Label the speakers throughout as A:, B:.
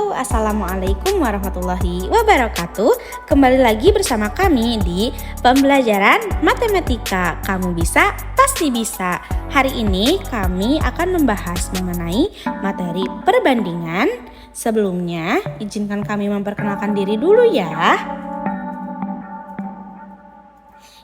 A: Halo, Assalamualaikum warahmatullahi wabarakatuh. Kembali lagi bersama kami di pembelajaran matematika. Kamu bisa, pasti bisa. Hari ini kami akan membahas mengenai materi perbandingan. Sebelumnya, izinkan kami memperkenalkan diri dulu ya.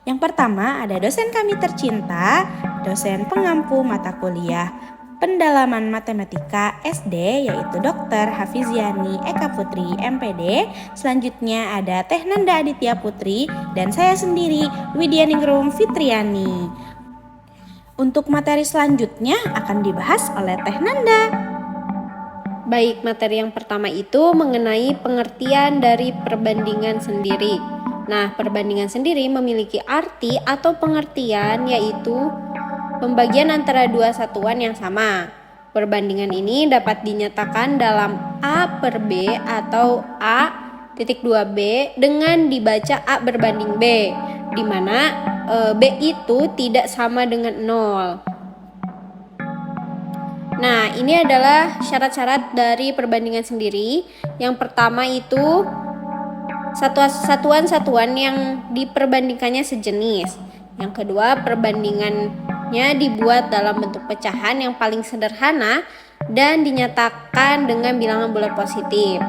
A: Yang pertama ada dosen kami tercinta, dosen pengampu mata kuliah Pendalaman Matematika SD, yaitu Dr. Hafiziani Eka Putri MPD. Selanjutnya ada Teh Nanda Aditya Putri dan saya sendiri Widya Ningrum Fitriani. Untuk materi selanjutnya akan dibahas oleh Teh Nanda.
B: Baik, materi yang pertama itu mengenai pengertian dari perbandingan sendiri. Nah, perbandingan sendiri memiliki arti atau pengertian yaitu pembagian antara dua satuan yang sama. Perbandingan ini dapat dinyatakan dalam A per B atau A.2B dengan dibaca A berbanding B, di mana B itu tidak sama dengan 0. Nah, ini adalah syarat-syarat dari perbandingan sendiri. Yang pertama itu satuan-satuan yang diperbandingkannya sejenis. Yang kedua, perbandingannya dibuat dalam bentuk pecahan yang paling sederhana dan dinyatakan dengan bilangan bulat positif.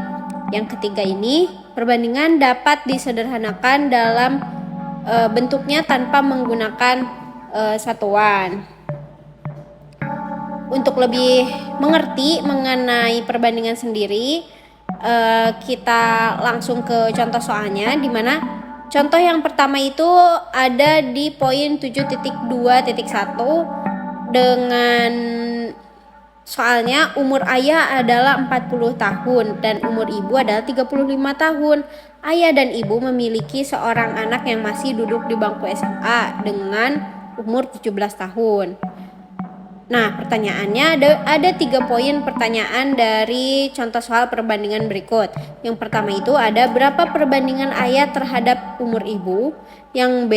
B: Yang ketiga ini, perbandingan dapat disederhanakan dalam bentuknya tanpa menggunakan satuan. Untuk lebih mengerti mengenai perbandingan sendiri, kita langsung ke contoh soalnya, di mana contoh yang pertama itu ada di poin 7.2.1 dengan soalnya umur ayah adalah 40 tahun dan umur ibu adalah 35 tahun. Ayah dan ibu memiliki seorang anak yang masih duduk di bangku SMA dengan umur 17 tahun. Nah, pertanyaannya ada 3 poin pertanyaan dari contoh soal perbandingan berikut. Yang pertama itu ada berapa perbandingan ayah terhadap umur ibu. Yang B,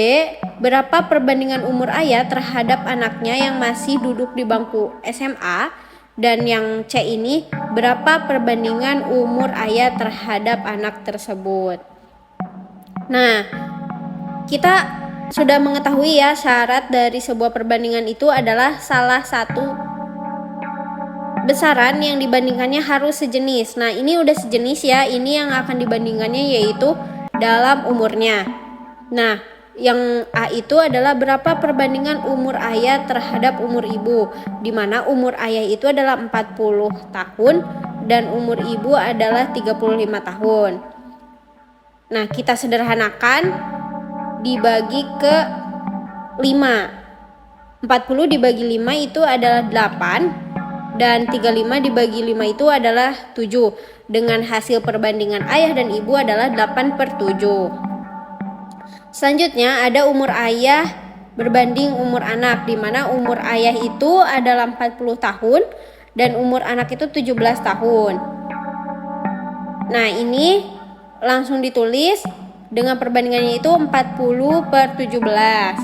B: berapa perbandingan umur ayah terhadap anaknya yang masih duduk di bangku SMA. Dan yang C ini, berapa perbandingan umur ayah terhadap anak tersebut. Nah, kita sudah mengetahui ya, syarat dari sebuah perbandingan itu adalah salah satu besaran yang dibandingkannya harus sejenis. Nah, ini udah sejenis ya, ini yang akan dibandingkannya yaitu dalam umurnya. Nah, yang A itu adalah berapa perbandingan umur ayah terhadap umur ibu, di mana umur ayah itu adalah 40 tahun dan umur ibu adalah 35 tahun. Nah, kita sederhanakan dibagi ke 5. 40 dibagi 5 itu adalah 8 dan 35 dibagi 5 itu adalah 7. Dengan hasil perbandingan ayah dan ibu adalah 8/7. Selanjutnya ada umur ayah berbanding umur anak, di mana umur ayah itu adalah 40 tahun dan umur anak itu 17 tahun. Nah, ini langsung ditulis dengan perbandingannya itu 40/17.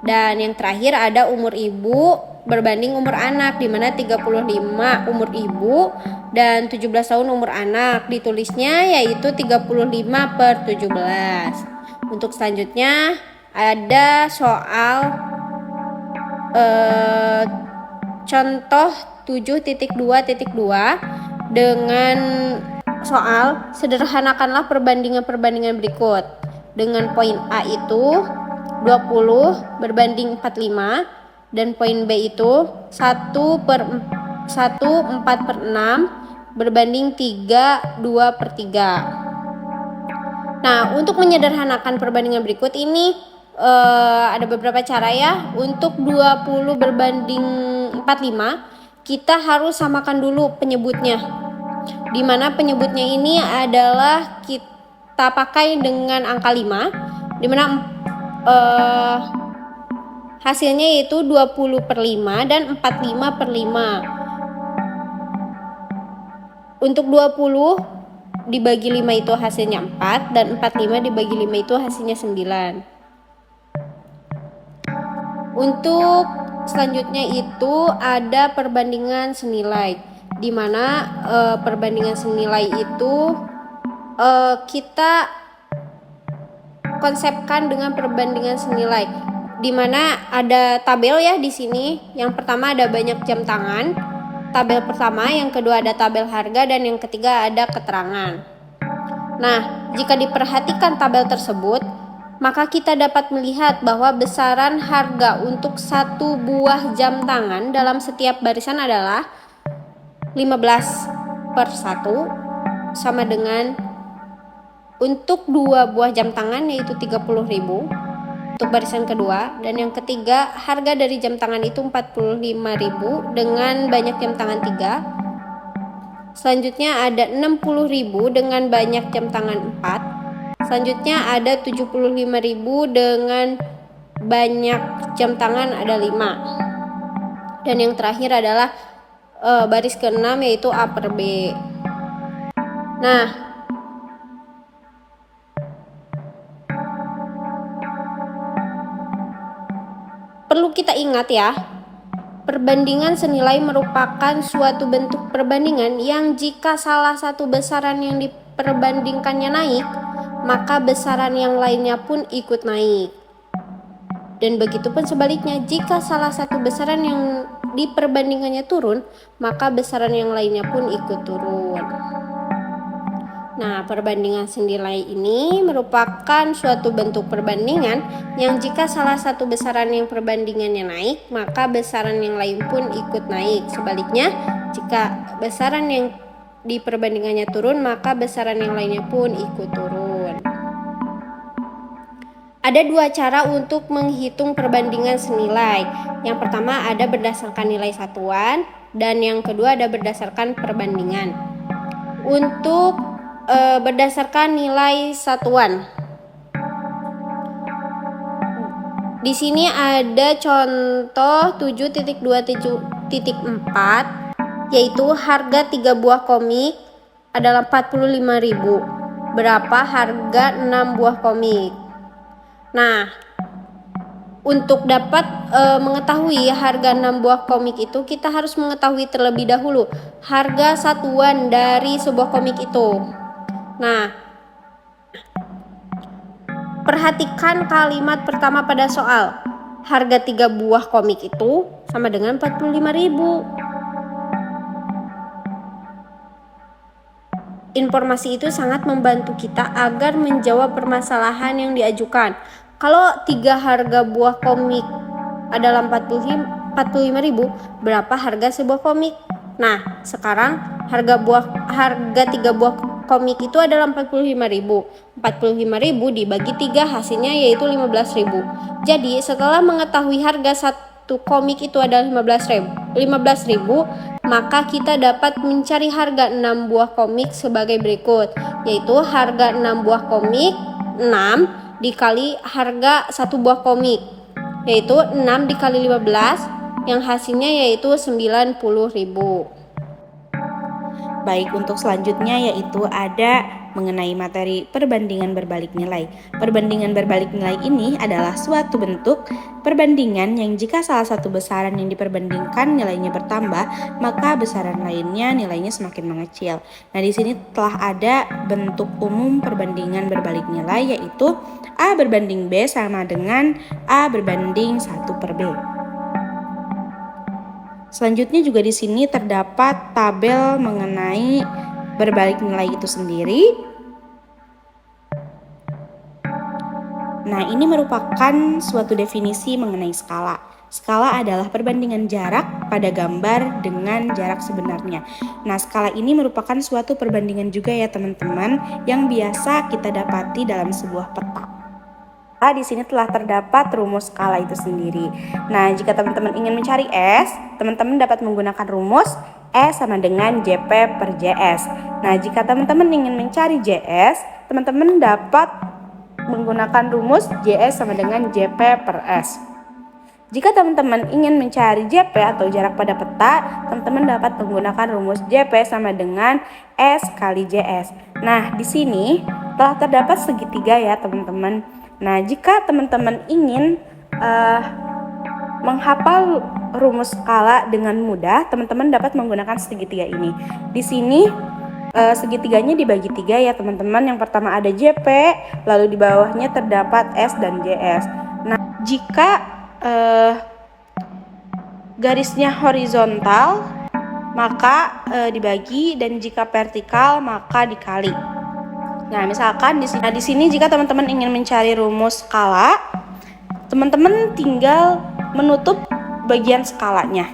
B: Dan yang terakhir ada umur ibu berbanding umur anak, di mana 35 umur ibu dan 17 tahun umur anak. Ditulisnya yaitu 35/17. Untuk selanjutnya ada soal contoh 7.2.2 dengan soal sederhanakanlah perbandingan berikut. Dengan poin A itu 20 berbanding 45 dan poin B itu 1/4/6 berbanding 3/2/3. Nah, untuk menyederhanakan perbandingan berikut ini ada beberapa cara ya. Untuk 20 berbanding 45 kita harus samakan dulu penyebutnya, di mana penyebutnya ini adalah kita pakai dengan angka 5, di mana hasilnya yaitu 20/5 dan 45/5. Untuk 20 dibagi 5 itu hasilnya 4 dan 45 dibagi 5 itu hasilnya 9. Untuk selanjutnya itu ada perbandingan senilai. di mana perbandingan senilai itu kita konsepkan dengan perbandingan senilai, di mana ada tabel ya di sini. Yang pertama ada banyak jam tangan, tabel pertama, yang kedua ada tabel harga, dan yang ketiga ada keterangan. Nah, jika diperhatikan tabel tersebut, maka kita dapat melihat bahwa besaran harga untuk satu buah jam tangan dalam setiap barisan adalah 15/1 sama dengan untuk 2 buah jam tangan yaitu 30.000 untuk barisan kedua, dan yang ketiga harga dari jam tangan itu 45.000 dengan banyak jam tangan 3. Selanjutnya ada 60.000 dengan banyak jam tangan 4. Selanjutnya ada 75.000 dengan banyak jam tangan ada 5. Dan yang terakhir adalah baris ke-6 yaitu A per B. Nah, perlu kita ingat ya, perbandingan senilai merupakan suatu bentuk perbandingan yang jika salah satu besaran yang diperbandingkannya naik, maka besaran yang lainnya pun ikut naik. Dan begitu pun sebaliknya, jika salah satu besaran yang diperbandingannya turun, maka besaran yang lainnya pun ikut turun. Nah, perbandingan senilai ini merupakan suatu bentuk perbandingan yang jika salah satu besaran yang perbandingannya naik, maka besaran yang lain pun ikut naik. Sebaliknya, jika besaran yang diperbandingannya turun, maka besaran yang lainnya pun ikut turun. Ada 2 cara untuk menghitung perbandingan senilai. Yang pertama ada berdasarkan nilai satuan, dan yang kedua ada berdasarkan perbandingan. Untuk berdasarkan nilai satuan, di sini ada contoh 7.2.4, yaitu harga 3 buah komik adalah 45.000. Berapa harga 6 buah komik? Nah, untuk dapat mengetahui harga 6 buah komik itu, kita harus mengetahui terlebih dahulu harga satuan dari sebuah komik itu. Nah, perhatikan kalimat pertama pada soal. Harga 3 buah komik itu sama dengan 45.000. Informasi itu sangat membantu kita agar menjawab permasalahan yang diajukan. Kalau 3 harga buah komik adalah 45.000, berapa harga sebuah komik? Nah, sekarang harga 3 buah komik itu adalah 45.000. 45.000 dibagi 3 hasilnya yaitu 15.000. Jadi, setelah mengetahui harga satu komik itu adalah 15.000, maka kita dapat mencari harga 6 buah komik sebagai berikut, yaitu harga 6 buah komik 6 dikali harga 1 buah komik, yaitu 6 dikali 15, yang hasilnya yaitu 90.000.
A: Baik, untuk selanjutnya yaitu ada mengenai materi perbandingan berbalik nilai. Perbandingan berbalik nilai ini adalah suatu bentuk perbandingan yang jika salah satu besaran yang diperbandingkan nilainya bertambah, maka besaran lainnya nilainya semakin mengecil. Nah, di sini telah ada bentuk umum perbandingan berbalik nilai, yaitu A berbanding B sama dengan A berbanding 1 per B. Selanjutnya juga di sini terdapat tabel mengenai berbalik nilai itu sendiri. Nah, ini merupakan suatu definisi mengenai skala. Skala adalah perbandingan jarak pada gambar dengan jarak sebenarnya. Nah, skala ini merupakan suatu perbandingan juga ya teman-teman, yang biasa kita dapati dalam sebuah peta. Di sini telah terdapat rumus skala itu sendiri. Nah, jika teman-teman ingin mencari S, teman-teman dapat menggunakan rumus S sama dengan JP per JS. Nah, jika teman-teman ingin mencari JS, teman-teman dapat menggunakan rumus JS sama dengan JP per S. Jika teman-teman ingin mencari JP atau jarak pada peta, teman-teman dapat menggunakan rumus JP sama dengan S kali JS. Nah, di sini telah terdapat segitiga ya teman-teman. Nah, jika teman-teman ingin menghafal rumus skala dengan mudah, teman-teman dapat menggunakan segitiga ini. Di sini segitiganya dibagi 3 ya teman-teman. Yang pertama ada JP, lalu di bawahnya terdapat S dan JS. Nah, jika garisnya horizontal maka dibagi, dan jika vertikal maka dikali. Nah, misalkan di sini jika teman-teman ingin mencari rumus skala, teman-teman tinggal menutup bagian skalanya.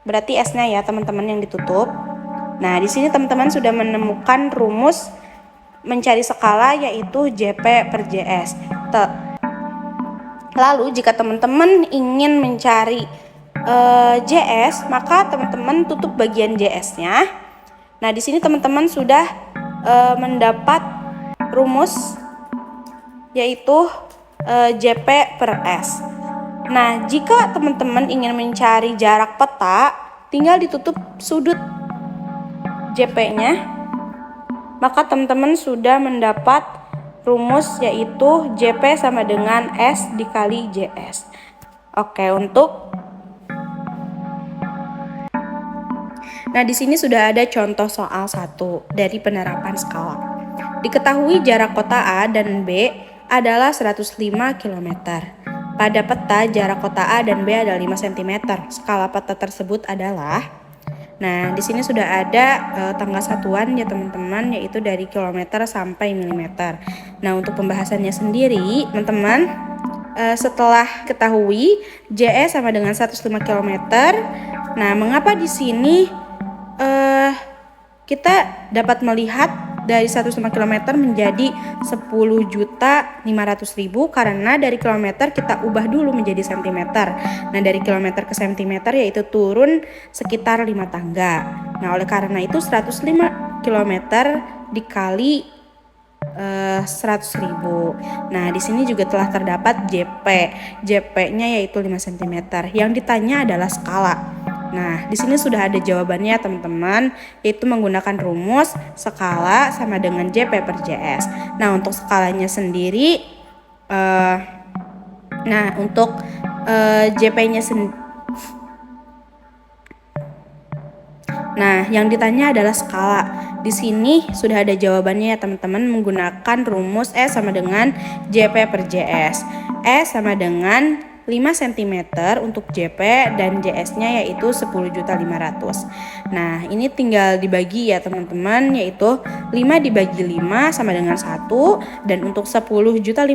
A: Berarti S-nya ya teman-teman yang ditutup. Nah, di sini teman-teman sudah menemukan rumus mencari skala, yaitu JP per JS. Lalu jika teman-teman ingin mencari JS, maka teman-teman tutup bagian JS-nya. Nah, di sini teman-teman sudah mendapat rumus, yaitu JP per S. Nah, jika teman-teman ingin mencari jarak peta, tinggal ditutup sudut JP-nya, maka teman-teman sudah mendapat rumus, yaitu JP sama dengan S dikali JS. Oke, Nah, di sini sudah ada contoh soal 1 dari penerapan skala. Diketahui jarak kota A dan B adalah 105 km. Pada peta jarak kota A dan B adalah 5 cm. Skala peta tersebut adalah, nah di sini sudah ada tanggal satuan ya teman-teman, yaitu dari kilometer sampai milimeter. Nah, untuk pembahasannya sendiri, teman-teman, setelah ketahui JS sama dengan 105 km, nah mengapa di sini kita dapat melihat dari 105 km menjadi 10.500.000, karena dari kilometer kita ubah dulu menjadi cm. Nah, dari kilometer ke cm yaitu turun sekitar 5 tangga. Nah, oleh karena itu 105 km dikali 100.000. Nah, di sini juga telah terdapat JP. JP-nya yaitu 5 cm. Yang ditanya adalah skala. Nah, di sini sudah ada jawabannya teman-teman, yaitu menggunakan rumus skala sama dengan JP per JS. Nah, untuk skalanya sendiri, untuk JP-nya sendiri, nah yang ditanya adalah skala. Di sini sudah ada jawabannya ya teman-teman, menggunakan rumus S sama dengan JP per JS. S sama dengan 5 cm untuk JP dan JS-nya yaitu 10.500.000. Nah, ini tinggal dibagi ya teman-teman, yaitu 5 dibagi 5 sama dengan 1, dan untuk 10.500.000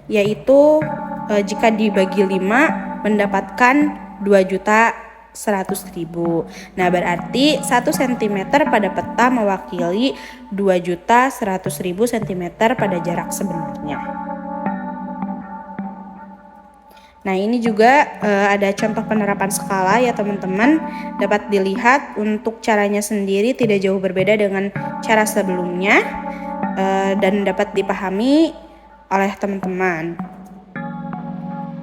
A: yaitu jika dibagi 5 mendapatkan 2.100.000. Nah, berarti 1 cm pada peta mewakili 2.100.000 cm pada jarak sebenarnya. Nah, ini juga ada contoh penerapan skala ya teman-teman. Dapat dilihat untuk caranya sendiri tidak jauh berbeda dengan cara sebelumnya, dan dapat dipahami oleh teman-teman.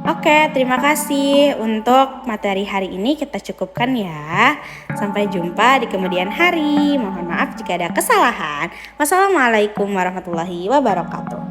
A: Oke, terima kasih. Untuk materi hari ini kita cukupkan ya. Sampai jumpa di kemudian hari. Mohon maaf jika ada kesalahan. Wassalamualaikum warahmatullahi wabarakatuh.